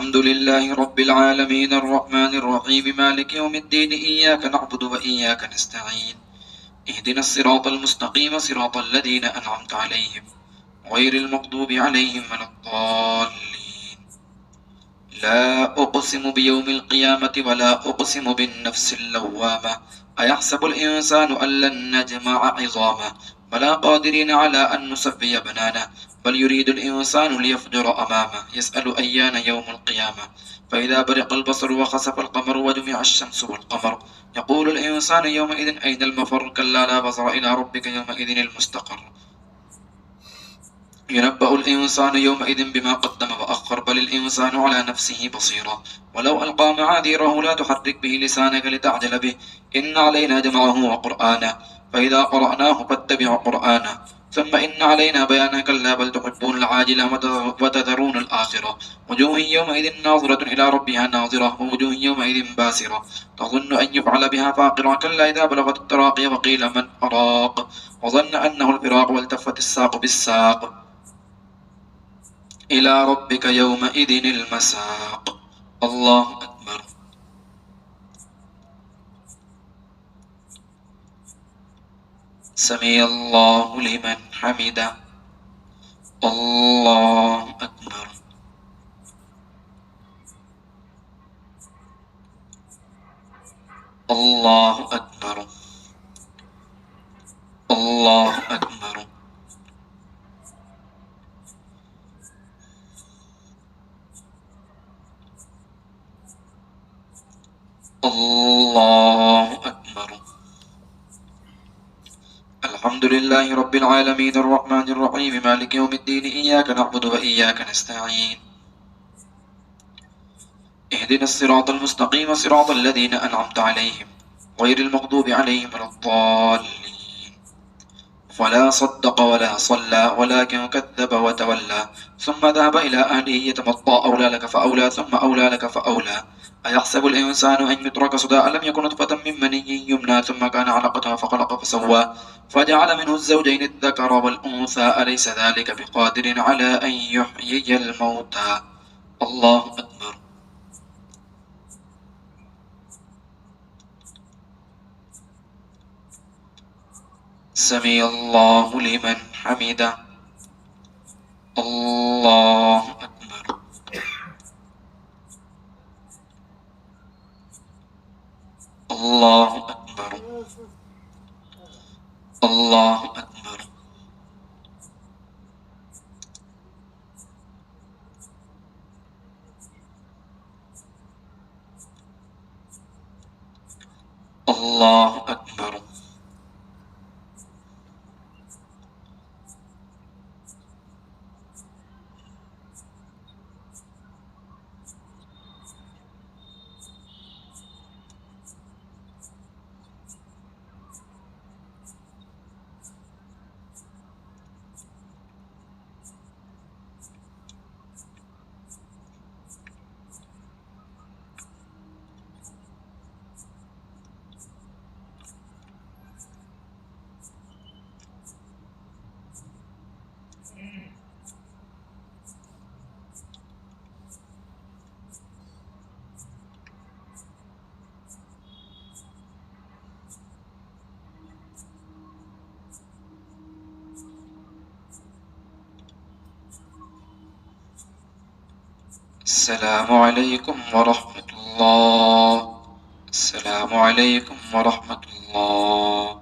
الحمد لله رب العالمين الرحمن الرحيم مالك يوم الدين إياك نعبد وإياك نستعين اهدنا الصراط المستقيم صراط الذين أنعمت عليهم غير المغضوب عليهم ولا الضالين. لا أقسم بيوم القيامة ولا أقسم بالنفس اللوامة أيحسب الإنسان أن لن نجمع عظامه بلى قادرين على أن نسوي بنانه بل يريد الإنسان ليفجر أمامه يسأل أيان يوم القيامة فإذا برق البصر وخسف القمر وجمع الشمس والقمر يقول الإنسان يومئذ أين المفر كلا لا بصر إلى ربك يومئذ المستقر ينبأ الإنسان يومئذ بما قدم وأخر بل الإنسان على نفسه بصيرا ولو ألقى معاذيره لا تحرك به لسانك لتعجل به إن علينا جمعه وقرآنه فإذا قرأناه فاتبع قرآنه ثم إن علينا بيانه كلا بل تحبون العاجلة وتذرون الآخرة وجوه يومئذ ناظرة إلى ربها ناظرة ووجوه يومئذ باسرة تظن أن يفعل بها فاقرة كلا إذا بلغت التراقي وقيل من أراق وظن أنه الفراق والتفت الساق بالساق إلى ربك يومئذ المساق. الله أكبر. سمع الله لمن حمده. الله أكبر. الله أكبر. الله أكبر. الله أكبر. الحمد لله رب العالمين الرحمن الرحيم مالك يوم الدين إياك نعبد وإياك نستعين اهدنا الصراط المستقيم صراط الذين أنعمت عليهم غير المغضوب عليهم ولا الضالين. فلا صدق ولا صلى ولكن كذب وتولى ثم ذهب إلى أهله يتمطى أولى لك فأولى ثم أولى لك فأولى أيحسب الإنسان أن يترك سدى ألم يكن نطفة من مني يمنى ثم كان علقة فخلق فسوى فجعل منه الزوجين الذكر والأنثى أليس ذلك بقادر على أن يحيي الموتى. الله أكبر. سمع الله لمن حمده. الله أكبر. الله أكبر. الله أكبر. الله أكبر. السلام عليكم ورحمة الله. السلام عليكم ورحمة الله.